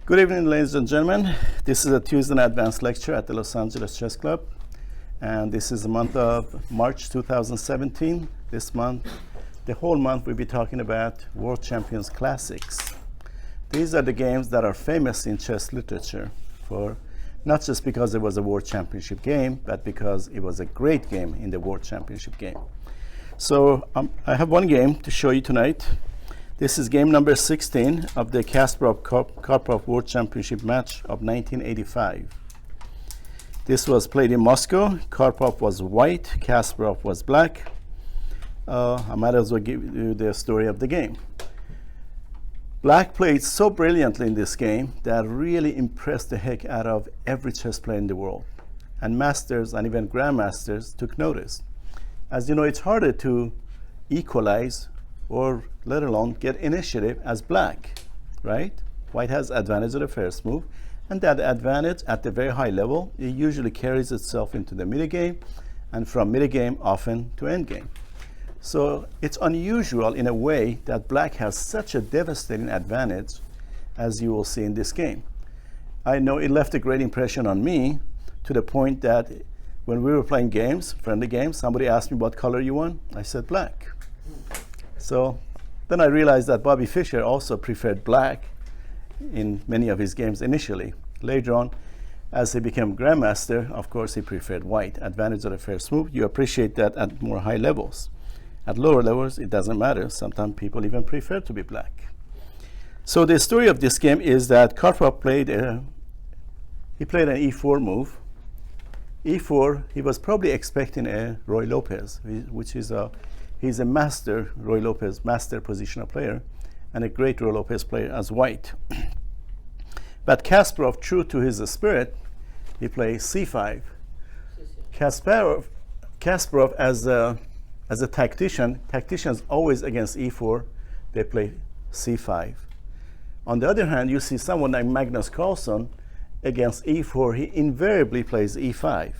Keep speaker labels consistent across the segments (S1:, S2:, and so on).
S1: Good evening, ladies and gentlemen. This is a Tuesday night advanced lecture at the Los Angeles Chess Club. And this is the month of March 2017. This month, the whole month, we'll be talking about World Champions Classics. These are the games that are famous in chess literature for not just because it was a World Championship game, but because it was a great game in the World Championship game. So I have one game to show you tonight. This is game number 16 of the Kasparov World Championship match of 1985. This was played in Moscow. Karpov was white, Kasparov was black. I might as well give you the story of the game. Black played so brilliantly in this game that really impressed the heck out of every chess player in the world. And masters and even grandmasters took notice. As you know, it's harder to equalize or let alone get initiative as black, right? White has advantage of the first move, and that advantage at the very high level, it usually carries itself into the middle game, and from middle game often to end game. So it's unusual in a way that black has such a devastating advantage, as you will see in this game. I know it left a great impression on me, to the point that when we were playing games, friendly games, somebody asked me what color you want. I said black. So then I realized that Bobby Fischer also preferred black in many of his games initially. Later on, as he became grandmaster, of course, he preferred white. Advantage of the first move. You appreciate that at more high levels. At lower levels, it doesn't matter. Sometimes people even prefer to be black. So the story of this game is that Karpov played an e4 move. E4, he was probably expecting a Roy Lopez, which is he's a master, Roy Lopez, master positional player, and a great Roy Lopez player as white. But Kasparov, true to his spirit, he plays c5. Kasparov as a tactician, tacticians always against e4, they play c5. On the other hand, you see someone like Magnus Carlsen against e4, he invariably plays e5.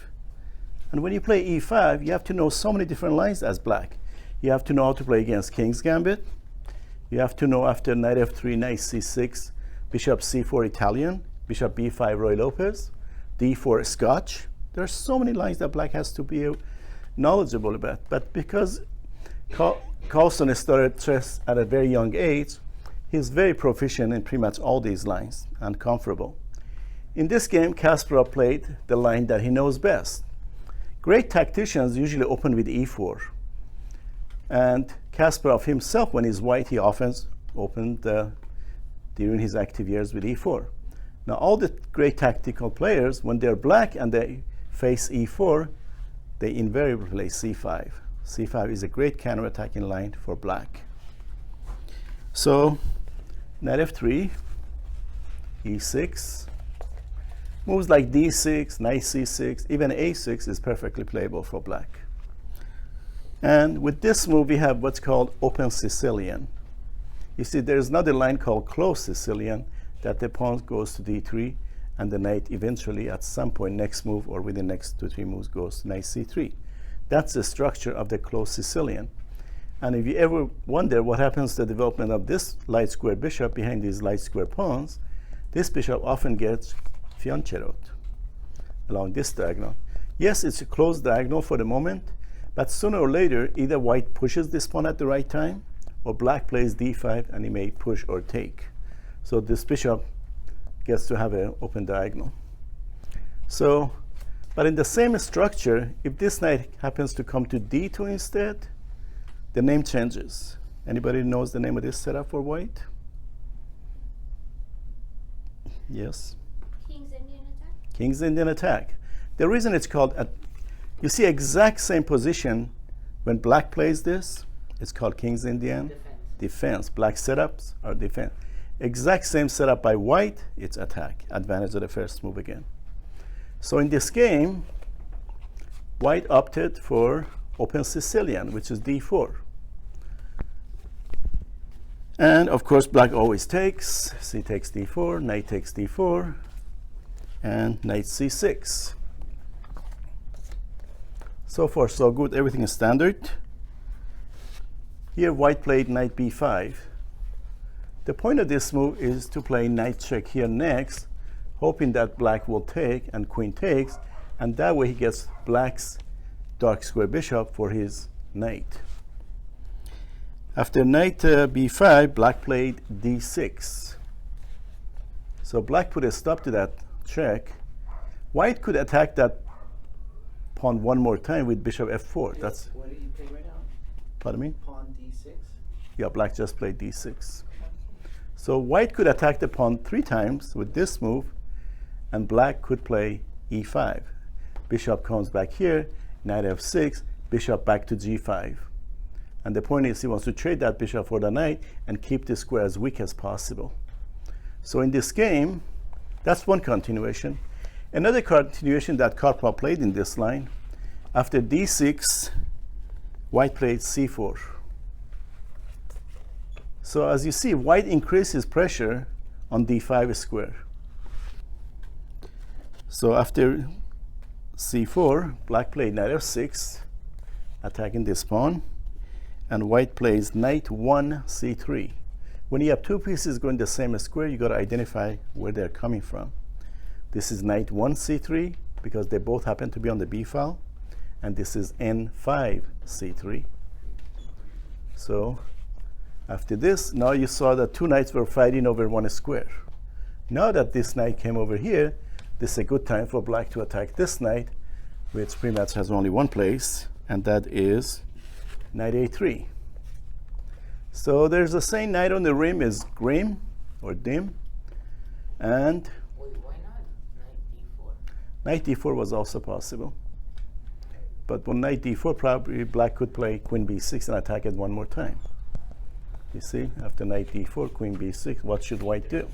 S1: And when you play e5, you have to know so many different lines as black. You have to know how to play against King's Gambit. You have to know after knight f3, knight c6, bishop c4 Italian, bishop b5 Roy Lopez, d4 Scotch. There are so many lines that black has to be knowledgeable about. But because Carlsen started chess at a very young age, he's very proficient in pretty much all these lines and comfortable. In this game, Kasparov played the line that he knows best. Great tacticians usually open with e4. And Kasparov himself, when he's white, he often opened during his active years with e4. Now, all the great tactical players, when they're black and they face e4, they invariably play c5. c5 is a great counterattacking line for black. So, knight f3, e6, moves like d6, knight c6, even a6 is perfectly playable for black. And with this move, we have what's called open Sicilian. You see, there's another line called closed Sicilian, that the pawn goes to d3, and the knight eventually, at some point, next move or within the next 2-3 moves, goes to knight c3. That's the structure of the closed Sicilian. And if you ever wonder what happens to the development of this light square bishop behind these light square pawns, this bishop often gets fianchettoed along this diagonal. Yes, it's a closed diagonal for the moment, but sooner or later, either white pushes this pawn at the right time, or black plays d5, and he may push or take. So this bishop gets to have an open diagonal. So, but in the same structure, if this knight happens to come to d2 instead, the name changes. Anybody knows the name of this setup for white? Yes?
S2: King's Indian attack?
S1: King's Indian attack. The reason it's called, you see exact same position when black plays this, it's called King's Indian. Defense. Black setups are defense. Exact same setup by white, it's attack. Advantage of the first move again. So in this game, white opted for open Sicilian, which is d4. And of course, black always takes. C takes d4, knight takes d4, and knight c6. So far, so good. Everything is standard. Here, white played knight b5. The point of this move is to play knight check here next, hoping that black will take and queen takes, and that way he gets black's dark square bishop for his knight. After knight b5, black played d6. So black put a stop to that check. White could attack that pawn one more time with bishop f4. That's
S3: What did you play right now?
S1: pardon me?
S3: Pawn d6?
S1: Yeah, black just played d6. So white could attack the pawn 3 times with this move, and black could play e5. Bishop comes back here, knight f6, bishop back to g5. And the point is he wants to trade that bishop for the knight and keep the square as weak as possible. So in this game, that's one continuation. Another continuation that Karpov played in this line, after d6, white played c4. So as you see, white increases pressure on d5 square. So after c4, black played knight f6, attacking this pawn, and white plays knight 1 c3. When you have 2 pieces going the same square, you got to identify where they're coming from. This is knight 1 c3 because they both happen to be on the b file, and this is n5 c3. So after this, now you saw that 2 knights were fighting over 1 square. Now that this knight came over here, this is a good time for black to attack this knight, which pretty much has only one place, and that is knight a3. So there's a saying, knight on the rim is grim or dim, and
S3: Wait, why not knight d4?
S1: knight d4 was also possible. But when knight d4, probably black could play queen b6 and attack it one more time. You see, after knight d4, queen b6, what should white do?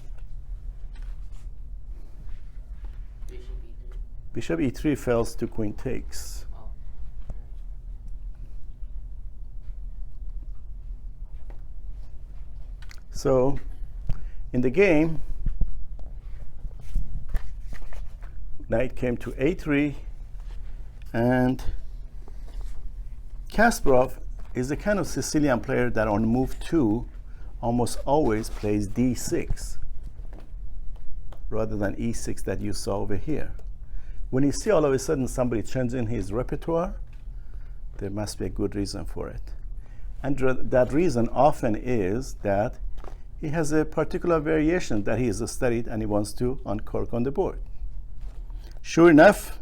S3: Bishop e3.
S1: Bishop e3 fails to queen takes.
S3: Oh.
S1: So in the game, knight came to a3, and Kasparov is a kind of Sicilian player that on move 2 almost always plays d6 rather than e6 that you saw over here. When you see all of a sudden somebody changing his repertoire, there must be a good reason for it. And that reason often is that he has a particular variation that he has studied and he wants to uncork on the board. Sure enough,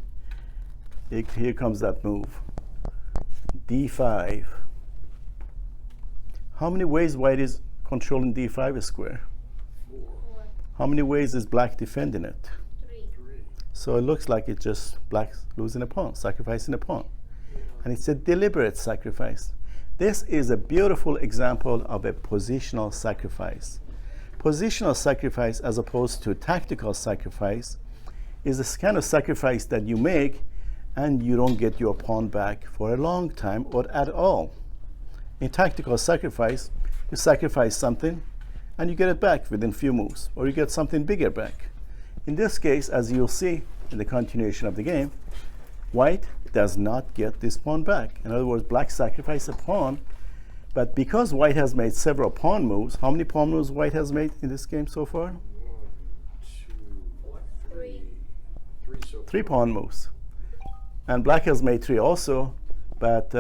S1: here comes that move. d5. How many ways white is controlling d5 square?
S2: 4,
S1: How many ways is black defending it?
S2: 3.
S1: So it looks like it's just black losing a pawn, sacrificing a pawn. And it's a deliberate sacrifice. This is a beautiful example of a positional sacrifice. Positional sacrifice, as opposed to tactical sacrifice, is this kind of sacrifice that you make and you don't get your pawn back for a long time or at all. In tactical sacrifice, you sacrifice something and you get it back within few moves, or you get something bigger back. In this case, as you'll see in the continuation of the game, white does not get this pawn back. In other words, black sacrificed a pawn, but because white has made several pawn moves, how many pawn moves white has made in this game so far?
S4: 1, 2,
S2: 3.
S4: 3 so
S1: 3 pawn moves. And black has made 3 also, but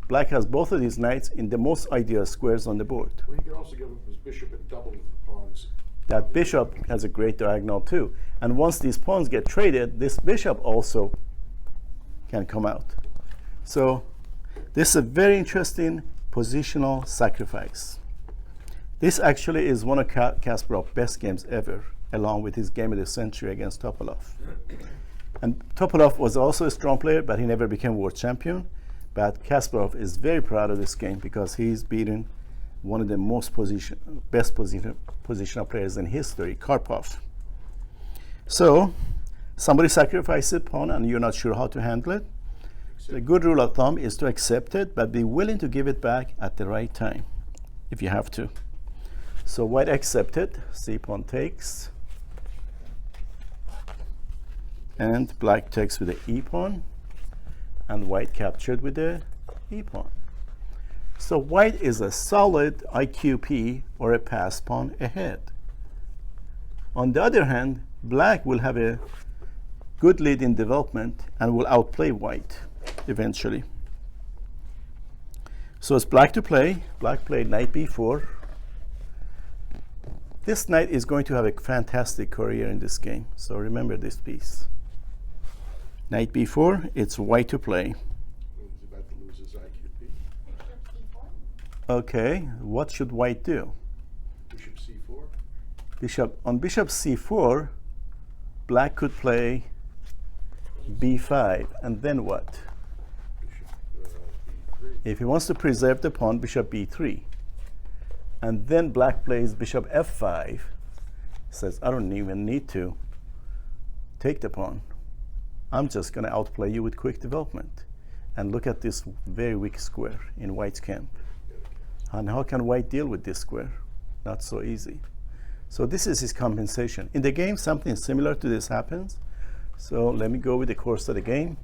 S1: black has both of these knights in the most ideal squares on the board.
S4: Well, you can also give him his bishop and double the pawns.
S1: That bishop has a great diagonal too. And once these pawns get traded, this bishop also can come out. So this is a very interesting positional sacrifice. This actually is one of Kasparov's best games ever, along with his game of the century against Topalov. And Topalov was also a strong player, but he never became world champion. But Kasparov is very proud of this game because he's beaten one of the best positional players in history, Karpov. So somebody sacrificed a pawn and you're not sure how to handle it. The good rule of thumb is to accept it, but be willing to give it back at the right time, if you have to. So white accepted, c pawn takes, and black takes with the e pawn, and white captured with the e pawn. So white is a solid IQP or a pass pawn ahead. On the other hand, black will have a good lead in development and will outplay white eventually. So it's black to play. Black played knight b4. This knight is going to have a fantastic career in this game, so remember this piece. Knight b4, it's white to play.
S4: He's about to lose his IQP.
S2: Bishop c4.
S1: Okay, what should white do?
S4: Bishop c4.
S1: On bishop c4, black could play b5, and then what?
S4: Bishop b3.
S1: If he wants to preserve the pawn, bishop b3. And then black plays bishop f5. Says, I don't even need to take the pawn. I'm just going to outplay you with quick development. And look at this very weak square in white's camp. And how can white deal with this square? Not so easy. So this is his compensation. In the game, something similar to this happens. So let me go with the course of the game.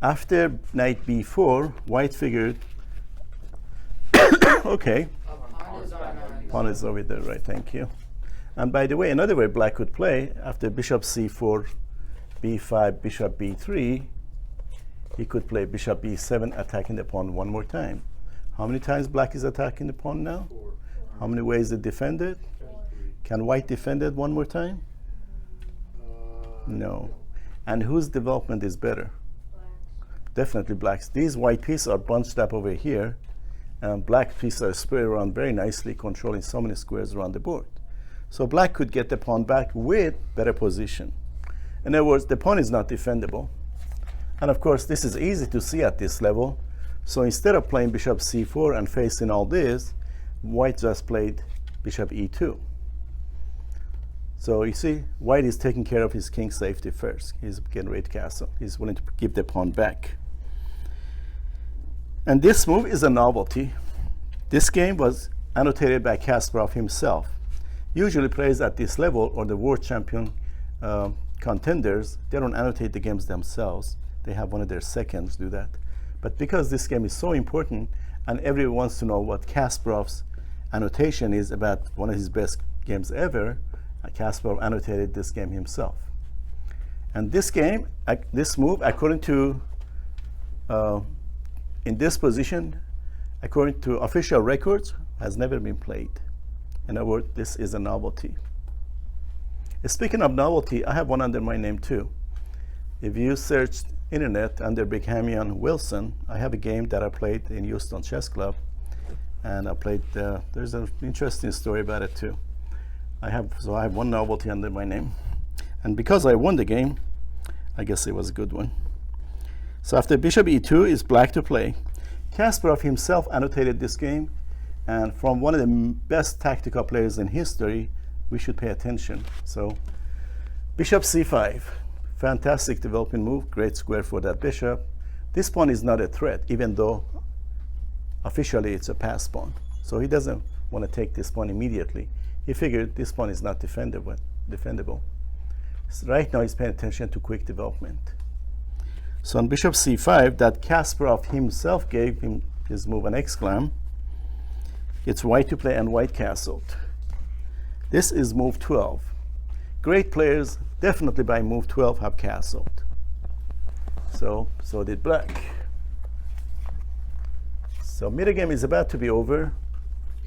S1: After knight b4, white figured, okay,
S3: Pawn is on
S1: pawn is over there, right, thank you. And by the way, another way black could play, after bishop c4, b5, bishop b3, he could play bishop b7, attacking the pawn one more time. How many times black is attacking the pawn now?
S4: 4.
S1: How many ways it defended? Can white defend it one more time? No. And whose development is better? Definitely black's. These white pieces are bunched up over here, and black pieces are spread around very nicely, controlling so many squares around the board. So black could get the pawn back with better position. In other words, the pawn is not defendable. And of course, this is easy to see at this level. So instead of playing bishop c4 and facing all this, white just played bishop e2. So you see, white is taking care of his king safety first. He's getting ready to castle. He's willing to give the pawn back. And this move is a novelty. This game was annotated by Kasparov himself. Usually players at this level or the world champion contenders, they don't annotate the games themselves. They have one of their seconds do that. But because this game is so important and everyone wants to know what Kasparov's annotation is about one of his best games ever, Kasparov annotated this game himself. And this game, this move, according to in this position, according to official records, has never been played. In other words, this is a novelty. Speaking of novelty, I have one under my name too. If you search internet under Brighamian Wilson, I have a game that I played in Houston Chess Club, and I played. There's an interesting story about it too. I have one novelty under my name, and because I won the game, I guess it was a good one. So after bishop e2 is black to play. Kasparov himself annotated this game, and from one of the best tactical players in history, we should pay attention. So bishop c5, fantastic developing move, great square for that bishop. This pawn is not a threat, even though officially it's a pass pawn. So he doesn't want to take this pawn immediately. He figured this pawn is not defendable. So right now he's paying attention to quick development. So on bishop c5, that Kasparov himself gave him his move an exclam. It's white to play and white castled. This is move 12. Great players definitely by move 12 have castled. So did black. So midgame is about to be over.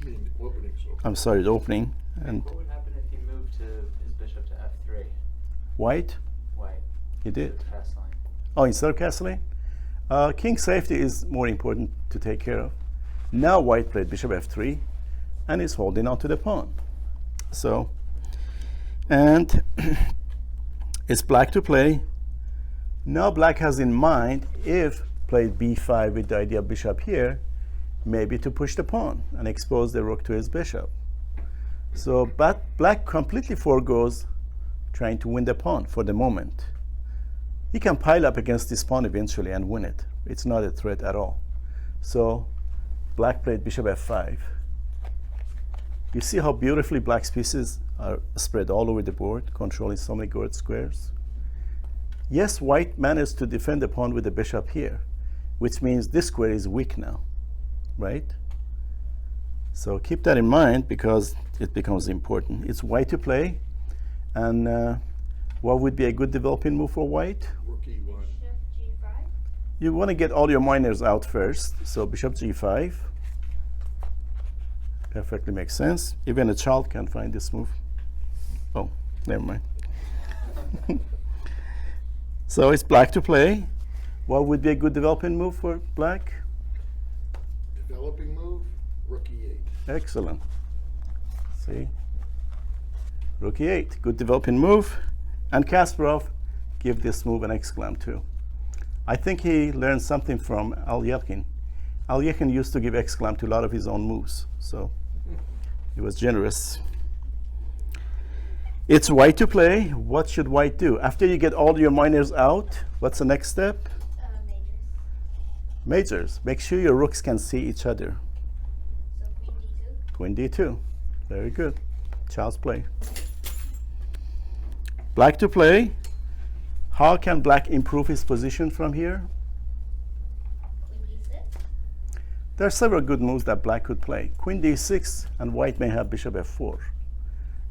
S4: The opening, so.
S1: I'm sorry, the opening. And
S3: What would happen if he moved his bishop to f3?
S1: white,
S3: White.
S1: he did.
S3: The pass line.
S1: Oh, instead of castling? King safety is more important to take care of. Now white played bishop f3 and is holding on to the pawn. So, and it's black to play. Now black has in mind, if played b5 with the idea of bishop here, maybe to push the pawn and expose the rook to his bishop. So, but black completely forgoes trying to win the pawn for the moment. He can pile up against this pawn eventually and win it. It's not a threat at all. So black played bishop f5. You see how beautifully black's pieces are spread all over the board, controlling so many good squares? Yes, white managed to defend the pawn with the bishop here, which means this square is weak now, right? So keep that in mind because it becomes important. It's white to play, and what would be a good developing move for white?
S4: Rook E1.
S2: Bishop G5.
S1: You want to get all your minors out first, so bishop G5. Perfectly makes sense. Even a child can find this move. Oh, never mind. So it's black to play. What would be a good developing move for black?
S4: Developing move, Rook E8.
S1: Excellent. See? Rook E8, good developing move. And Kasparov give this move an exclam too. I think he learned something from Alyakin. Alyakin used to give exclam to a lot of his own moves, so he was generous. It's white to play. What should white do? After you get all your minors out, what's the next step?
S2: Majors.
S1: Majors. Make sure your rooks can see each other.
S2: So Queen D2.
S1: Queen D2. Very good. Child's play. Black to play. How can black improve his position from here?
S2: Queen D6.
S1: There are several good moves that black could play. Queen D6, and white may have bishop F4.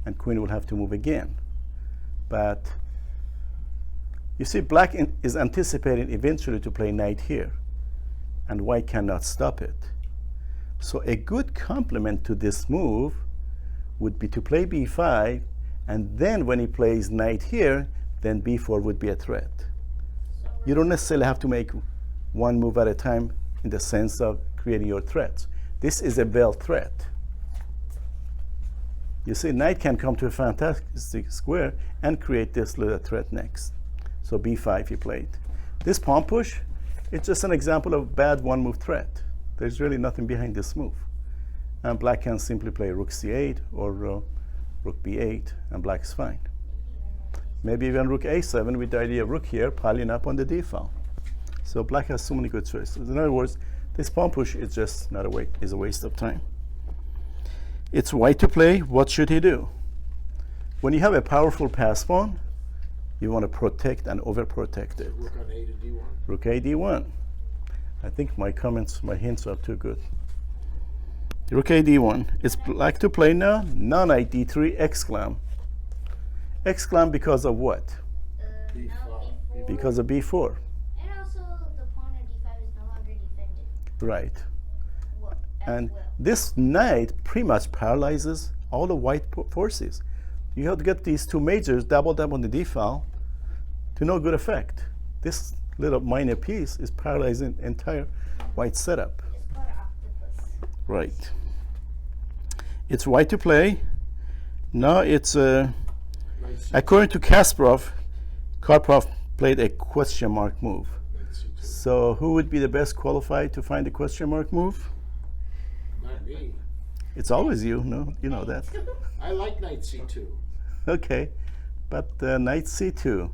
S1: And queen will have to move again. But you see, black is anticipating eventually to play knight here. And white cannot stop it. So a good complement to this move would be to play b5, and then when he plays knight here, then b4 would be a threat.
S2: So
S1: You don't necessarily have to make one move at a time in the sense of creating your threats. This is a veiled threat. You see, knight can come to a fantastic square and create this little threat next. So b5 he played. This pawn push, it's just an example of bad one move threat. There's really nothing behind this move. And black can simply play rook c8 or rook b8, and black's fine. Maybe even rook a7 with the idea of rook here piling up on the d file. So black has so many good choices. In other words, this pawn push is just not is a waste of time. It's white to play. What should he do? When you have a powerful pass pawn, you want to protect and overprotect it.
S4: Rook on A to D1.
S1: Rook a d1. I think my comments, my hints are too good. Rook a d1. It's black to play now. No knight d3 exclam. Exclam because of what?
S2: now
S4: B5.
S2: E4.
S1: Because of b4.
S2: And also the pawn at D5 is no longer defended.
S1: Right.
S2: Well, as
S1: And
S2: well.
S1: this knight pretty much paralyzes all the white forces. You have to get these two majors doubled up on the d file to no good effect. This little minor piece is paralyzing entire white setup.
S2: It's called octopus.
S1: Right. It's white to play. Now it's
S4: Knight C2.
S1: according to Kasparov, Karpov played a question mark move.
S4: Knight C2.
S1: So who would be the best qualified to find a question mark move?
S4: Not me.
S1: It's always you, no? You know that.
S4: I like Knight C2.
S1: Okay, but knight c2.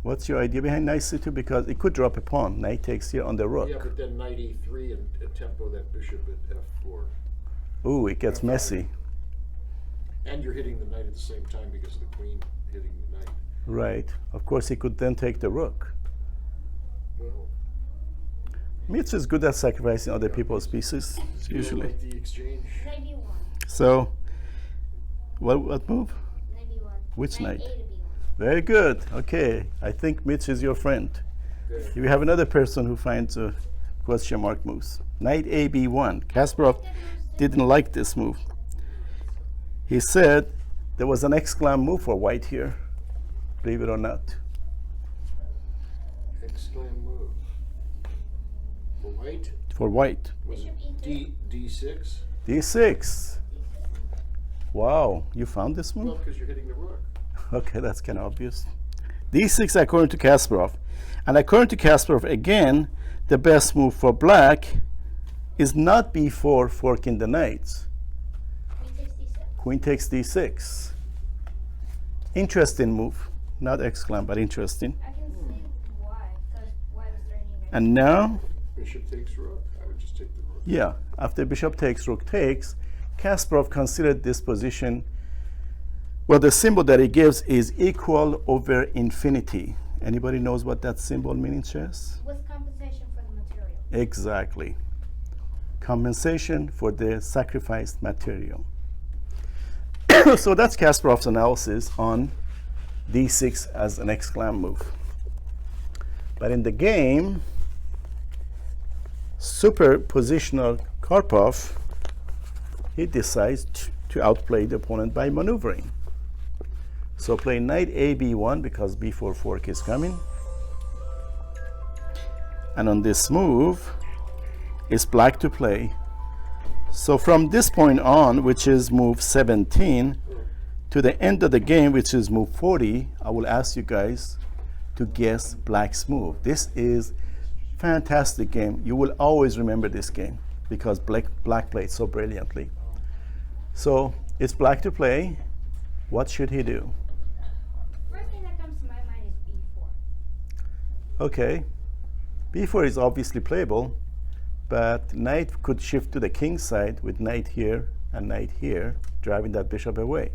S1: What's your idea behind knight c2? Because it could drop a pawn. Knight takes here on the rook.
S4: Yeah, but then Knight E3 and tempo that bishop at F4.
S1: Ooh, it gets messy.
S4: And you're hitting the knight at the same time because of the queen hitting the knight.
S1: Right. Of course, he could then take the rook.
S4: Well,
S1: Mitch is good at sacrificing other people's pieces,
S4: you don't
S1: usually.
S4: like the exchange.
S2: Knight B1.
S1: So, what move?
S2: Knight B1.
S1: Which knight?
S2: A to B1.
S1: Very good. Okay, I think Mitch is your friend.
S4: Yeah.
S1: We have another person who finds question mark moves. Knight a b1. Kasparov didn't like this move. He said there was an exclam move for white here, believe it or not.
S4: Exclam move. For white,
S1: For white.
S4: was it
S2: Bishop E3.
S4: D6?
S1: d6. Wow, you found this
S4: Well,
S1: move?
S4: because you're hitting the rook.
S1: Okay, that's kind of obvious. d6 according to Kasparov. And according to Kasparov, again, the best move for black is not b4 forking the knights.
S2: Queen takes D6.
S1: Queen takes d6. Interesting move. Not exclam, but interesting.
S2: I can see why, because why was threatening knight.
S1: And now,
S4: Bishop takes rook. I would just take the rook.
S1: yeah, after bishop takes, rook takes, Kasparov considered this position, well, the symbol that he gives is equal over infinity. Anybody knows what that symbol means in chess?
S2: With compensation for the material.
S1: Exactly. Compensation for the sacrificed material. So that's Kasparov's analysis on d6 as an exclam move. But in the game, super positional Karpov, he decides to outplay the opponent by maneuvering. So play knight a b1 because b4 fork is coming. And on this move, it's black to play. So from this point on, which is move 17, to the end of the game, which is move 40, I will ask you guys to guess black's move. This is fantastic game. You will always remember this game because black played so brilliantly. So it's black to play. What should he do?
S2: First thing that comes to my mind is b4.
S1: Okay, b4 is obviously playable, but knight could shift to the king side with knight here and knight here, driving that bishop away.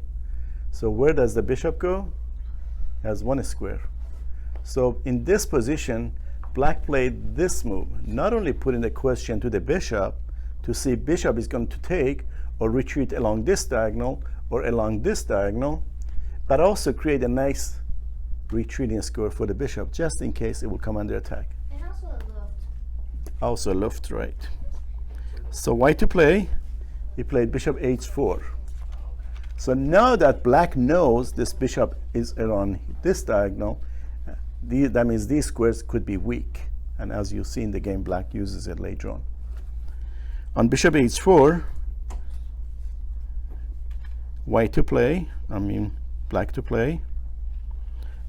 S1: So where does the bishop go? Has one square. So in this position, black played this move, not only putting the question to the bishop to see if bishop is going to take or retreat along this diagonal or along this diagonal, but also create a nice retreating square for the bishop, just in case it will come under attack.
S2: And also a loft.
S1: Also left, right. So white to play, he played bishop h4. So now that black knows this bishop is around this diagonal, that means these squares could be weak. And as you see in the game, black uses it later on. On bishop h4, white to play, black to play.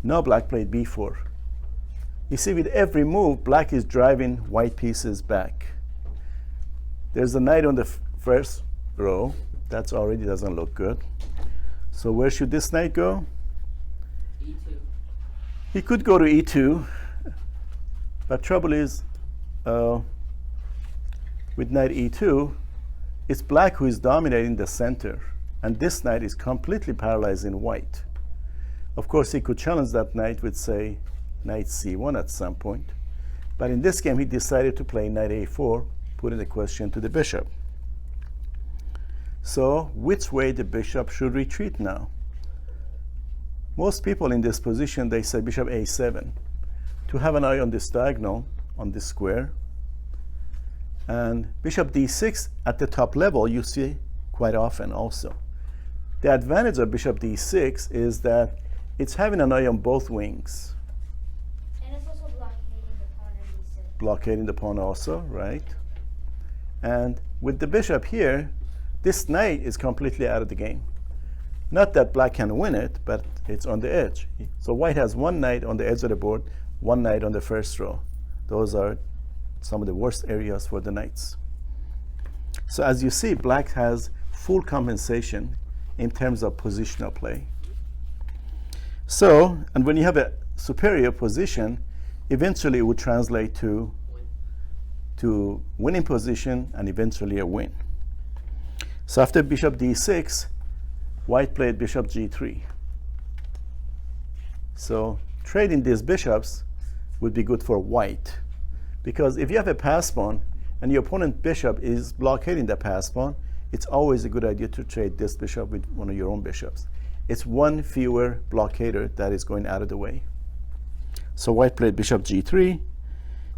S1: Now black played b4. You see, with every move, black is driving white pieces back. There's a knight on the first row. That already doesn't look good. So where should this knight go?
S3: E2.
S1: He could go to e2, but trouble is, with knight e2, it's black who is dominating the center, and this knight is completely paralyzing white. Of course, he could challenge that knight with, say, knight c1 at some point, but in this game, he decided to play knight a4, putting the question to the bishop. So, which way the bishop should retreat now? Most people in this position, they say bishop a7 to have an eye on this diagonal, on this square. And bishop d6 at the top level, you see quite often also. The advantage of bishop d6 is that it's having an eye on both wings.
S2: And it's also blockading the pawn on d6.
S1: Blockading the pawn also, right? And with the bishop here, this knight is completely out of the game. Not that black can win it, but it's on the edge. So white has one knight on the edge of the board, one knight on the first row. Those are some of the worst areas for the knights. So as you see, black has full compensation in terms of positional play. So, and when you have a superior position, eventually it would translate to winning position and eventually a win. So after bishop d6, white played bishop g3. So trading these bishops would be good for white, because if you have a pass pawn and your opponent bishop is blockading the pass pawn, it's always a good idea to trade this bishop with one of your own bishops. It's one fewer blockader that is going out of the way. So white played bishop g3.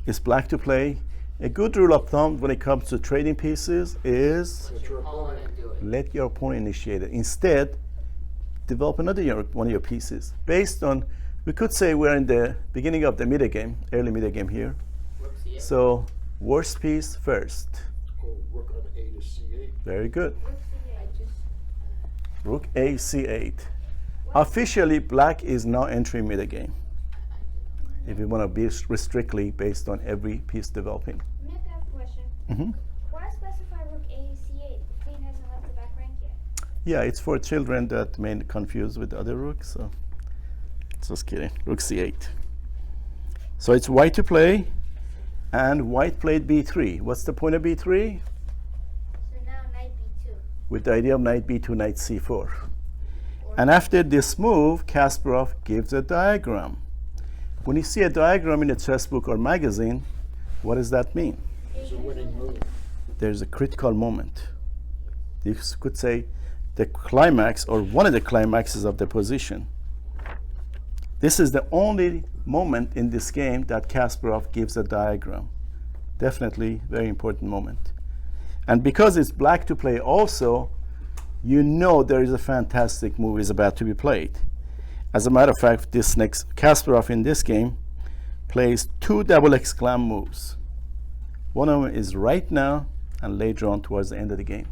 S1: It's black to play. A good rule of thumb when it comes to trading pieces is
S4: Let your opponent
S3: do it.
S1: let your opponent initiate it. Instead, develop one of your pieces. Based on, we could say we're in the beginning of the midgame, early midgame here.
S3: Rook c8.
S1: So worst piece first.
S4: go rook on a to c8.
S1: Very good.
S2: Rook c8.
S1: Rook a c8. Officially, black is now entering midgame. If you want to be strictly based on every piece developing.
S2: Nick, I have a question.
S1: Mhm.
S2: Why specify rook a c8? The queen hasn't left the back rank yet.
S1: Yeah, it's for children that may confuse with other rooks. So just kidding. Rook c8. So it's white to play, and white played b3. What's the point of b3?
S2: So now knight b2.
S1: With the idea of knight b2, knight c4. And after this move, Kasparov gives a diagram. When you see a diagram in a chess book or magazine, what does that mean?
S4: It's a winning move.
S1: There's a critical moment. You could say the climax or one of the climaxes of the position. This is the only moment in this game that Kasparov gives a diagram. Definitely very important moment. And because it's black to play also, you know there is a fantastic move is about to be played. As a matter of fact, this next Kasparov in this game plays two double exclam moves. One of them is right now and later on towards the end of the game.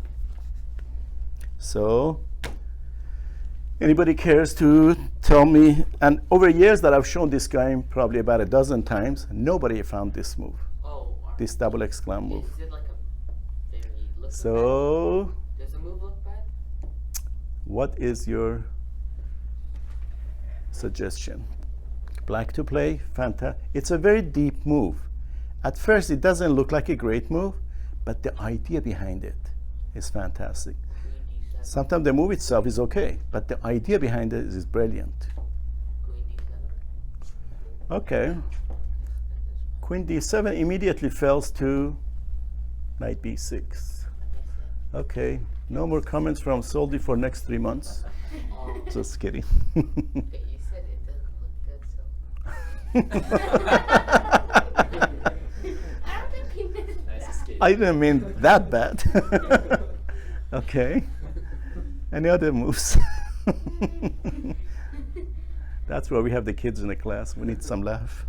S1: So anybody cares to tell me, and over years that I've shown this game probably about a dozen times, nobody found this move,
S3: Oh,
S1: this double exclam move.
S3: Is it like a very look
S1: So
S3: bad? Does the move look bad?
S1: what is your suggestion? Black to play, fantastic. It's a very deep move. At first it doesn't look like a great move, but the idea behind it is fantastic.
S3: Queen D7.
S1: Sometimes the move itself is okay, but the idea behind it is brilliant.
S3: Queen D7.
S1: Okay. Queen d7 immediately falls to knight b6. Okay. No more comments from Soldi for next 3 months. Just kidding.
S3: Okay, you said it doesn't look good, so.
S2: I don't think he meant
S3: Nice
S2: that.
S3: escape.
S1: I didn't mean that bad. Okay. Any other moves? That's why we have the kids in the class. We need some laugh.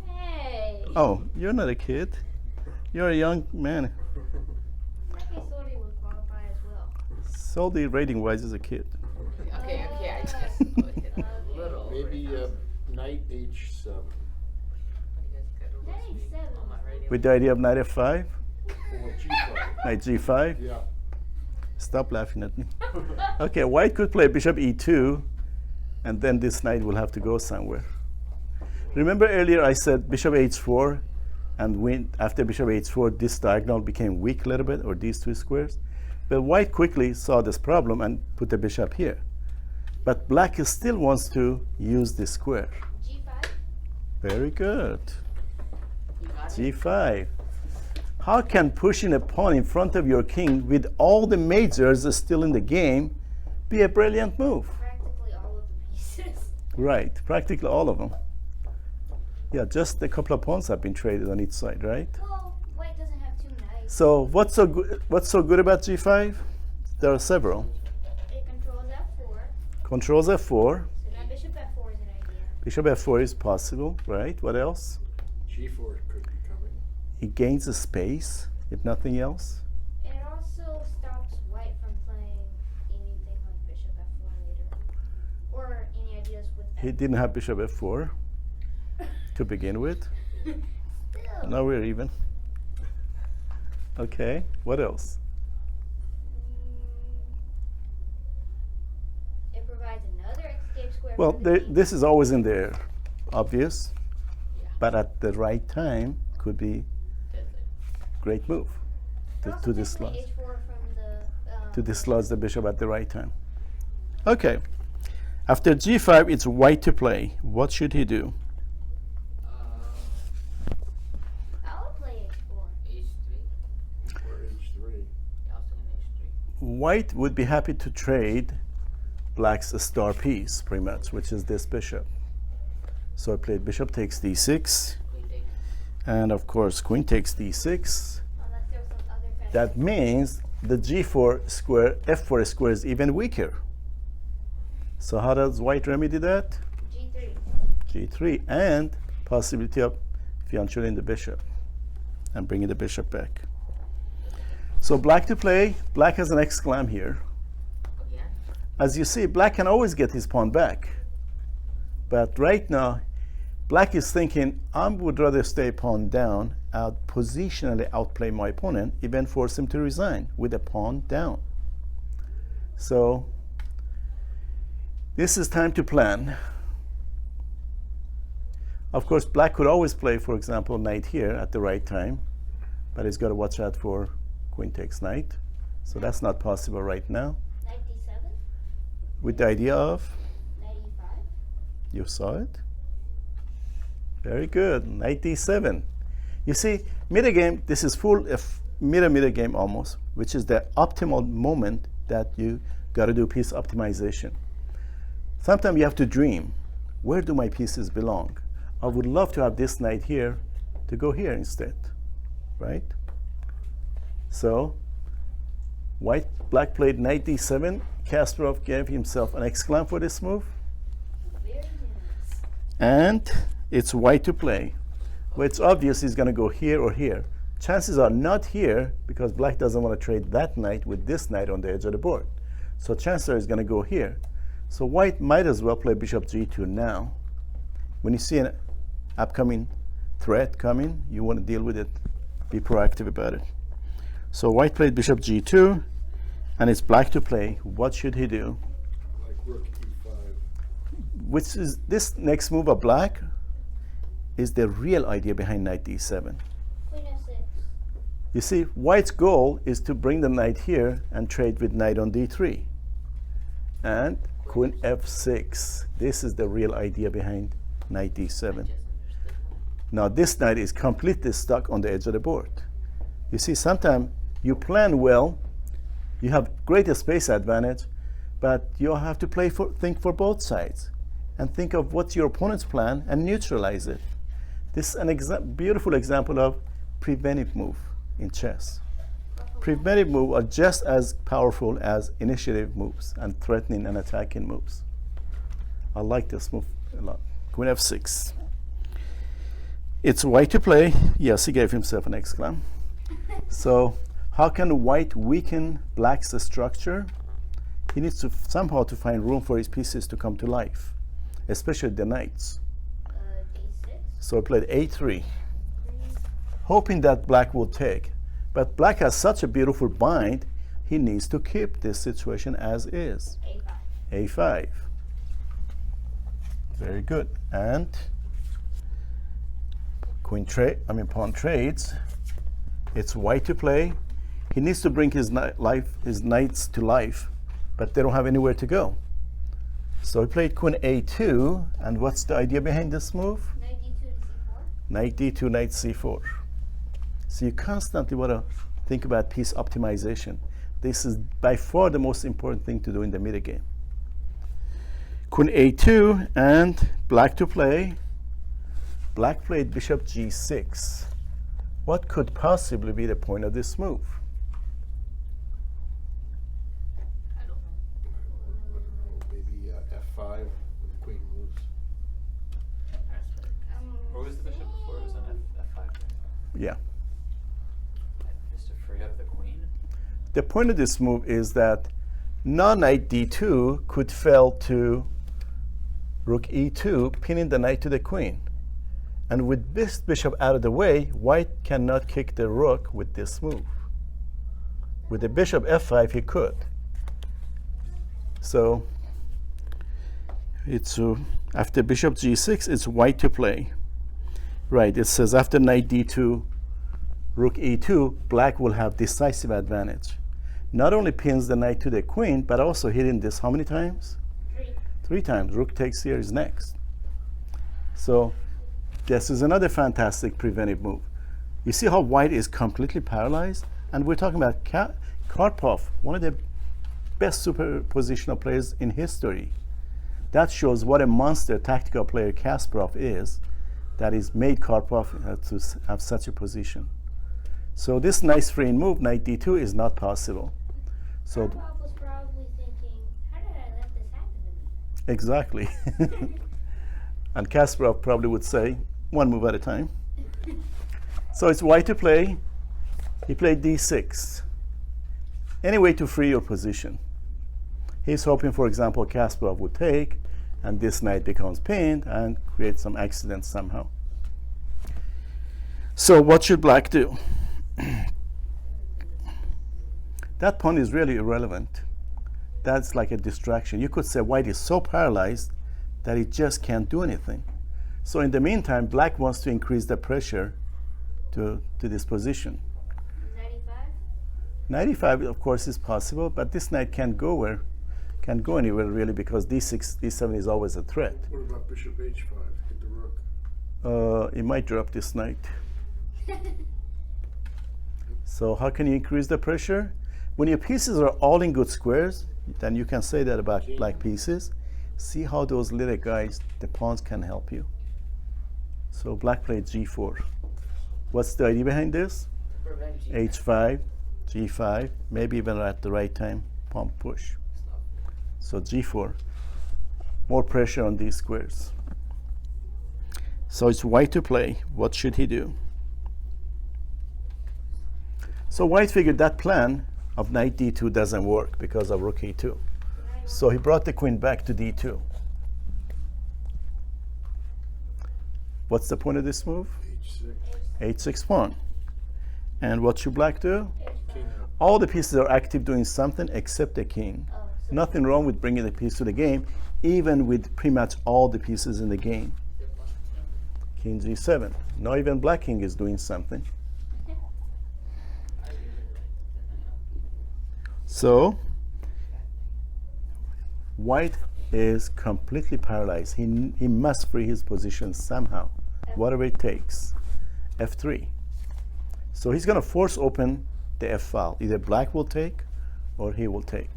S2: Hey.
S1: Oh, you're not a kid. You're a young man.
S2: Maybe Sodi would qualify as well.
S1: Soldi rating-wise is a kid.
S3: Okay, I just put it a little.
S4: Maybe
S3: over.
S4: knight h7.
S3: You guys gotta roast
S2: Knight
S3: me
S2: seven.
S3: on my radio.
S1: With the idea of knight f5,
S4: Or g5.
S1: knight g5.
S4: Yeah.
S1: Stop laughing at me. Okay, white could play bishop e2, and then this knight will have to go somewhere. Remember earlier I said bishop h4, and after bishop h4, this diagonal became weak a little bit, or these two squares. But white quickly saw this problem and put the bishop here. But black still wants to use this square.
S2: G5.
S1: Very good.
S3: You got it?
S1: G5. How can pushing a pawn in front of your king with all the majors still in the game be a brilliant move?
S2: Practically all of the pieces.
S1: Right, practically all of them. Yeah, just a couple of pawns have been traded on each side, right?
S2: Well, white doesn't have two knights.
S1: So what's so good about G5? There are several.
S2: It controls f4.
S1: Controls f4.
S2: So now bishop f4 is an idea.
S1: Bishop f4 is possible, right? What else?
S4: g4 could be coming.
S1: He gains a space, if nothing else.
S2: It also stops white from playing anything like bishop f4 later. Or any ideas with
S1: He didn't have bishop f4 to begin with.
S2: Still.
S1: Now we're even. Okay, what else?
S2: It provides another escape square.
S1: Well,
S2: for the king.
S1: this is always in there, obvious,
S3: Yeah.
S1: but at the right time could be
S3: Deadly.
S1: great move
S2: It
S1: to
S2: also can play
S1: dislodge.
S2: h4 from the
S1: To dislodge the bishop at the right time. Okay. After g5, it's white to play. What should he do?
S2: I would play h4.
S3: H3.
S4: Or h3.
S3: Yeah, I was thinking H3.
S1: White would be happy to trade black's star piece, pretty much, which is this bishop. So I played bishop takes d6,
S3: Queen takes.
S1: and of course queen takes d6.
S2: Unless there's some other fancy.
S1: That means the g4 square, f4 square is even weaker. So how does white remedy that?
S2: g3.
S1: G3, and possibility of fianchetting the bishop and bringing the bishop back. So black to play. Black has an exclam here.
S3: Yeah.
S1: As you see, black can always get his pawn back. But right now, black is thinking, I would rather stay pawn down, positionally outplay my opponent, even force him to resign with a pawn down. So this is time to plan. Of course, black could always play, for example, knight here at the right time, but he's got to watch out for queen takes knight. So that's not possible right now.
S2: Knight d7.
S1: With the idea of,
S2: Knight e5.
S1: you saw it? Very good, knight d7. You see, midgame, this is full of mirror game almost, which is the optimal moment that you got to do piece optimization. Sometimes you have to dream, where do my pieces belong? I would love to have this knight here to go here instead, right? So, black played knight d7. Kasparov gave himself an exclam for this move.
S2: Very nice.
S1: And it's white to play. Well, it's obvious he's going to go here or here. Chances are not here because black doesn't want to trade that knight with this knight on the edge of the board. So chances are he's going to go here. So white might as well play bishop g2 now. When you see an upcoming threat coming, you want to deal with it. Be proactive about it. So white played bishop g2, and it's black to play. What should he do?
S4: Like rook e5.
S1: Which is this next move of black is the real idea behind knight d7.
S2: Queen f6.
S1: You see, white's goal is to bring the knight here and trade with knight on d3. And queen f6. This is the real idea behind knight d7. Now this knight is completely stuck on the edge of the board. You see, sometimes you plan well, you have greater space advantage, but you have to think for both sides and think of what's your opponent's plan and neutralize it. This is a beautiful example of preventive move in chess. Preventive moves are just as powerful as initiative moves and threatening and attacking moves. I like this move a lot. Queen f6. It's white to play. Yes, he gave himself an exclam. So how can white weaken black's structure? He needs to somehow to find room for his pieces to come to life, especially the knights.
S2: D6.
S1: So he played a3, hoping that black will take. But black has such a beautiful bind, he needs to keep this situation as is.
S2: A5.
S1: a5. Very good. And pawn trades. It's white to play. He needs to bring his knights to life, but they don't have anywhere to go. So he played queen a2, and what's the idea behind this move?
S2: Knight d2 to c4.
S1: Knight d2, knight c4. So you constantly want to think about piece optimization. This is by far the most important thing to do in the middle game. Queen a2 and black to play. Black played bishop g6. What could possibly be the point of this move?
S3: I don't know.
S4: Maybe f5 when the queen moves.
S5: What was the bishop before? It was on f5. Right?
S1: Yeah.
S5: Just to free up the queen?
S1: The point of this move is that now knight d2 could fall to rook e2, pinning the knight to the queen. And with this bishop out of the way, white cannot kick the rook with this move. With the bishop f5, he could. So it's after bishop g6, it's white to play. Right, it says after knight d2, rook e2, black will have decisive advantage. Not only pins the knight to the queen, but also hitting this how many times?
S2: 3.
S1: 3 times. Rook takes here is next. So this is another fantastic preventive move. You see how white is completely paralyzed? And we're talking about Karpov, one of the best superpositional players in history. That shows what a monster tactical player Kasparov is, that is made Karpov to have such a position. So this nice freeing move, knight d2, is not possible. So
S2: Karpov was probably thinking, how did I let this happen to me?
S1: exactly. And Kasparov probably would say, one move at a time. So it's white to play. He played d6. Any way to free your position. He's hoping, for example, Kasparov would take, and this knight becomes pinned and create some accident somehow. So what should black do? That pawn is really irrelevant. That's like a distraction. You could say white is so paralyzed that he just can't do anything. So in the meantime, black wants to increase the pressure to this position.
S2: 95?
S1: 95, of course, is possible, but this knight can't go anywhere really, because d6, d7 is always a threat.
S4: What about bishop h5? Hit the rook.
S1: It might drop this knight. So how can you increase the pressure? When your pieces are all in good squares, then you can say that about black pieces. See how those little guys, the pawns, can help you. So black played g4. What's the idea behind this?
S3: Prevent G.
S1: h5, g5, maybe even at the right time, pawn push. So g4, more pressure on these squares. So it's white to play. What should he do? So white figured that plan of knight d2 doesn't work because of rook e2. So he brought the queen back to d2. What's the point of this move?
S4: H6.
S1: h6 pawn. And what should black do?
S4: King up.
S1: All the pieces are active doing something except the king.
S2: Oh, so
S1: Nothing wrong with bringing the piece to the game, even with pretty much all the pieces in the game. King g7. Not even black king is doing something. So white is completely paralyzed. He must free his position somehow, whatever it takes. f3. So he's going to force open the f file. Either black will take or he will take.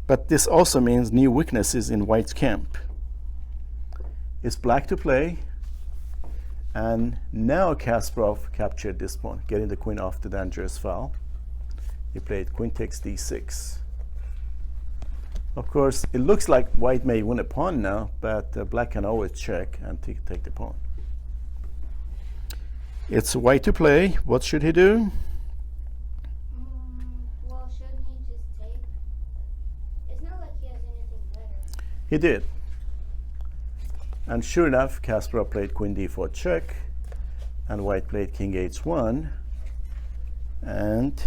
S1: But this also means new weaknesses in white's camp. It's black to play, and now Kasparov captured this pawn, getting the queen off the dangerous file. He played queen takes d6. Of course, it looks like white may win a pawn now, but black can always check and take the pawn. It's white to play. What should he do?
S2: well, shouldn't he just take? It's not like he has anything better.
S1: He did. And sure enough, Kasparov played queen d4 check, and white played king h1, and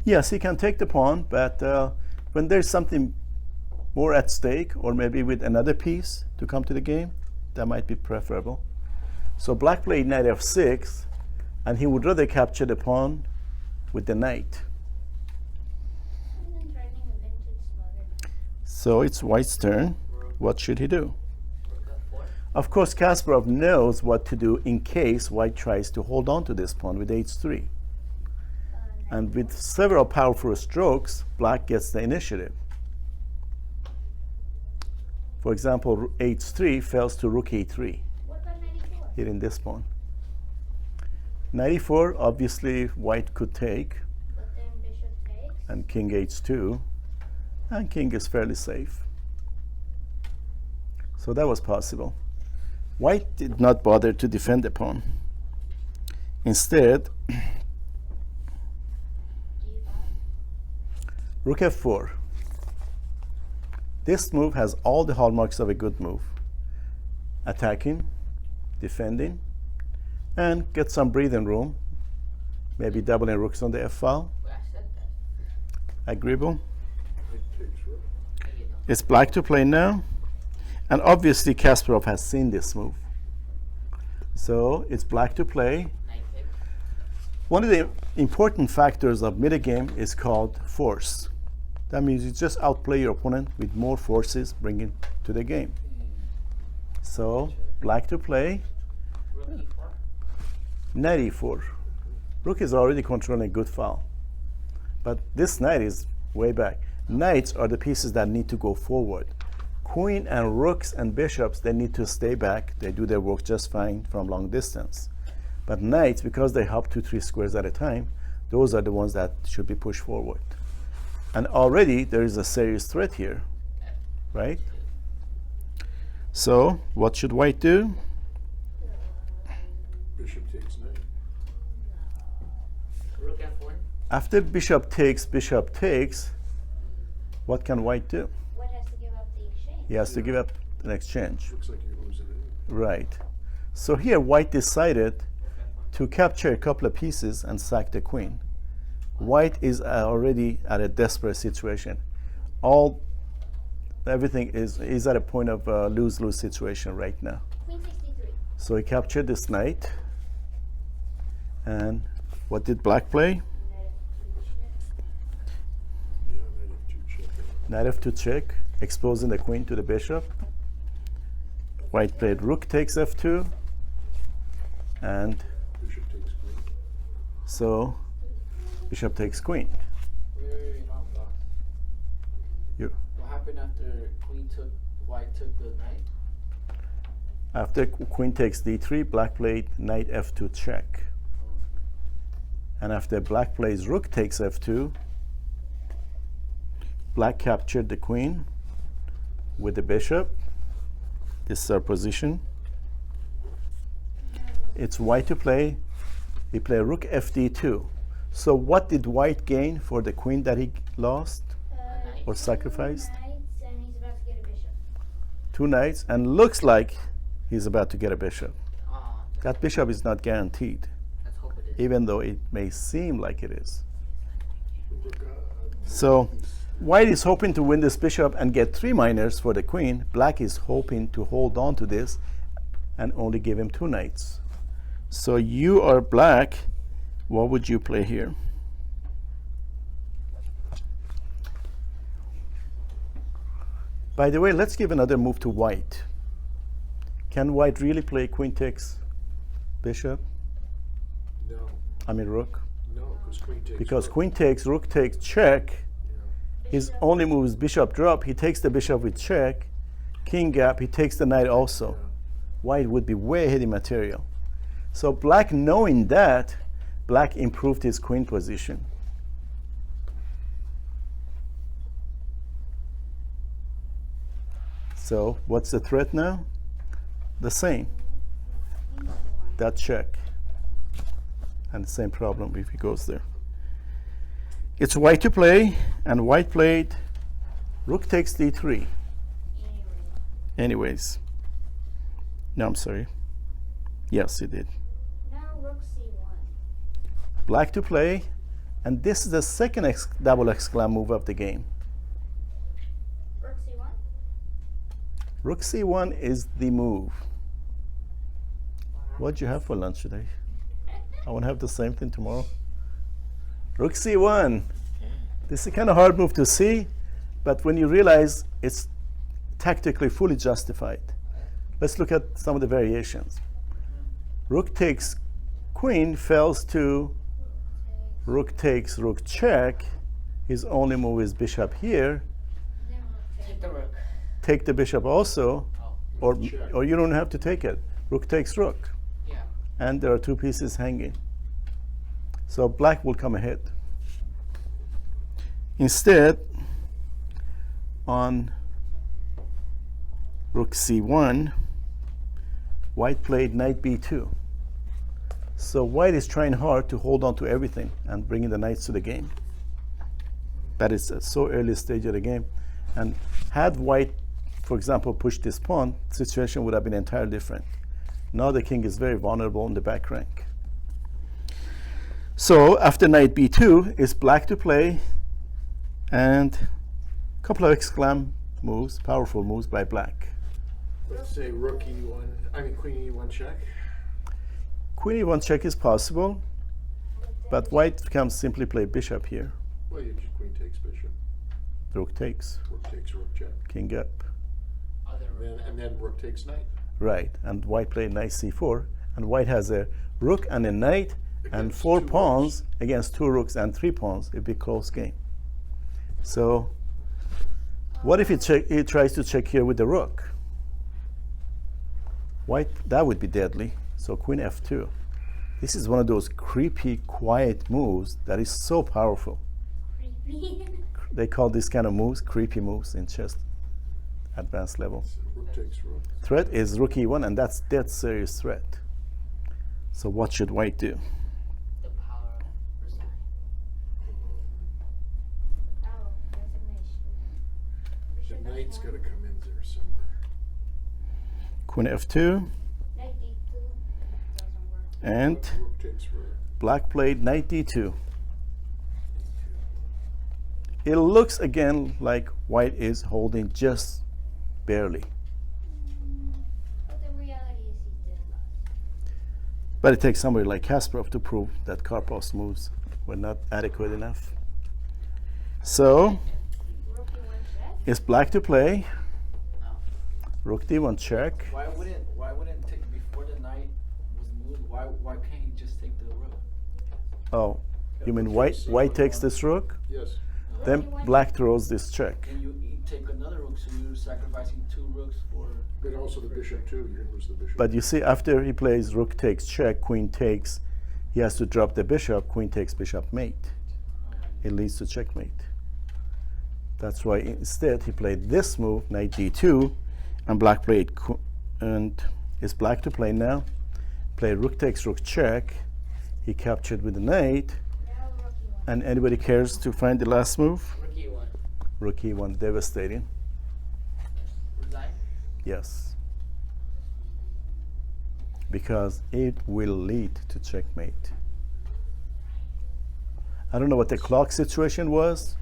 S1: yes, he can take the pawn, but when there's something more at stake, or maybe with another piece to come to the game, that might be preferable. So black played knight f6, and he would rather capture the pawn with the knight.
S2: Isn't threatening a vintage slugger?
S1: So it's white's turn. What should he do?
S3: Rook F4.
S1: Of course, Kasparov knows what to do in case white tries to hold on to this pawn with h3. And with several powerful strokes, black gets the initiative. For example, h3 fails to rook e3,
S2: What about 94?
S1: hitting this pawn. 94, obviously, white could take,
S2: But then bishop takes.
S1: and king h2, and king is fairly safe. So that was possible. White did not bother to defend the pawn. Instead,
S2: G5.
S1: rook f4. This move has all the hallmarks of a good move. Attacking, defending, and get some breathing room. Maybe doubling rooks on the f file.
S3: Well, I said that.
S1: Agreeable.
S4: Knight takes rook.
S3: No, you don't.
S1: It's black to play now. And obviously Kasparov has seen this move. So it's black to play.
S3: Knight takes.
S1: One of the important factors of midgame is called force. That means you just outplay your opponent with more forces bringing to the game. So black to play,
S3: Rook E4.
S1: knight e4. Rook is already controlling a good file. But this knight is way back. Knights are the pieces that need to go forward. Queen and rooks and bishops, they need to stay back. They do their work just fine from long distance. But knights, because they hop 2-3 squares at a time, those are the ones that should be pushed forward. And already there is a serious threat here, right? So what should white do?
S4: Bishop takes knight.
S3: Rook F1.
S1: After bishop takes, what can white do?
S2: What has to give up the exchange?
S1: He has to give up an exchange.
S4: Looks like you're losing it.
S1: Right. So here white decided to capture a couple of pieces and sack the queen. White is already at a desperate situation. Everything is at a point of lose-lose situation right now.
S2: Queen 63.
S1: So he captured this knight. And what did black play?
S2: Knight F2 check.
S4: Yeah, knight f2 check.
S1: Knight f2 check, exposing the queen to the bishop. white played rook takes f2, and
S4: Bishop takes queen.
S1: so bishop takes queen.
S6: Wait, not lost.
S1: You,
S6: What happened after white took the knight?
S1: after queen takes d3, black played knight f2 check. And after black plays rook takes f2, black captured the queen with the bishop. This is our position. It's white to play. He played rook fd2. So what did white gain for the queen that he lost or sacrificed?
S2: 2 knights, and he's about to get a bishop.
S1: 2 knights, and looks like he's about to get a bishop.
S6: Ah,
S1: That bishop is not guaranteed,
S6: let's hope it is.
S1: even though it may seem like it is.
S4: Look,
S1: So white is hoping to win this bishop and get 3 minors for the queen. Black is hoping to hold on to this and only give him 2 knights. So you are black. What would you play here? By the way, let's give another move to white. Can white really play queen takes bishop?
S4: no,
S1: I mean rook?
S4: no, queen takes
S1: Because
S4: rook.
S1: queen takes, rook takes, check.
S4: Yeah.
S1: His only move is bishop drop. He takes the bishop with check. King gap, he takes the knight also.
S4: Yeah.
S1: White would be way ahead in material. So black, knowing that, black improved his queen position. So what's the threat now? The same. That check. And the same problem if he goes there. It's white to play, and white played rook takes d3. Anyways. No, I'm sorry. Yes, he did.
S2: Now rook c1.
S1: Black to play, and this is the second double exclam move of the game.
S2: Rook c1.
S1: Rook c1 is the move. What'd you have for lunch today? I want to have the same thing tomorrow. Rook c1. This is a kind of hard move to see, but when you realize it's tactically fully justified. Let's look at some of the variations. Rook takes queen falls to rook takes rook check. His only move is bishop here.
S2: Then rook
S6: Take the rook.
S1: Take the bishop also,
S6: Oh,
S1: or you don't have to take it. Rook takes rook,
S6: yeah.
S1: and there are 2 pieces hanging. So black will come ahead. Instead, on rook c1, white played knight b2. So white is trying hard to hold on to everything and bringing the knights to the game. That is at so early stage of the game. And had white, for example, pushed this pawn, the situation would have been entirely different. Now the king is very vulnerable in the back rank. So after knight b2, it's black to play, and a couple of exclam moves, powerful moves by black.
S4: Let's say rook e1, I mean queen e1 check.
S1: Queen e1 check is possible, but white can simply play bishop here.
S4: Well, you just queen takes bishop.
S1: Rook takes,
S4: Rook takes rook check.
S1: king up.
S6: Other rook.
S4: And then rook takes knight.
S1: Right, and white played knight c4, and white has a rook and a knight and
S4: Against
S1: 4
S4: 2
S1: pawns against 2 rooks and 3 pawns. It'd be a close game. So what if he tries to check here with the rook? White, that would be deadly. So queen f2. This is one of those creepy, quiet moves that is so powerful.
S2: Creepy.
S1: They call this kind of moves creepy moves in chess, advanced level.
S4: So rook takes rook.
S1: Threat is rook e1, and that's dead serious threat. So what should white do?
S6: The power resign.
S2: Oh, resignation.
S4: The
S2: Bishop
S4: knight's
S2: f1.
S4: got to come in there somewhere.
S1: Queen f2,
S2: Knight d2. Doesn't work.
S1: and
S4: Rook takes rook.
S1: black played knight d2. It looks again like white is holding just barely.
S2: But the reality is he did lost.
S1: But it takes somebody like Kasparov to prove that Karpov's moves were not adequate enough. So
S2: Rook e1 check.
S1: it's black to play,
S6: No.
S1: Rook d1 check.
S6: Why wouldn't take before the knight was moved? Why can't he just take the rook?
S1: Oh, you mean white takes this rook?
S4: Yes.
S1: Then black throws this check.
S6: And you take another rook, so you're sacrificing 2 rooks for.
S4: But also the bishop too, you can lose the bishop.
S1: But you see, after he plays rook takes check, queen takes, he has to drop the bishop, queen takes bishop mate. It leads to checkmate. That's why instead he played this move, knight d2, and black played, and it's black to play now. Play rook takes rook check. He captured with the knight.
S2: Now rook e1.
S1: And anybody cares to find the last move?
S3: Rook e1.
S1: Rook e1, devastating.
S3: Resign.
S1: Yes. Because it will lead to checkmate. I don't know what the clock situation was,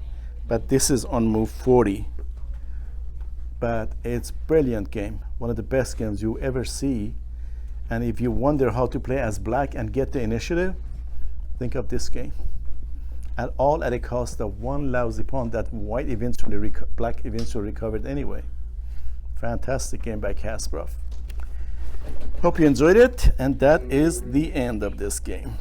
S1: but this is on move 40. But it's brilliant game, one of the best games you ever see. And if you wonder how to play as black and get the initiative, think of this game. All at a cost of one lousy pawn that white eventually black eventually recovered anyway. Fantastic game by Kasparov. Hope you enjoyed it, and that is the end of this game.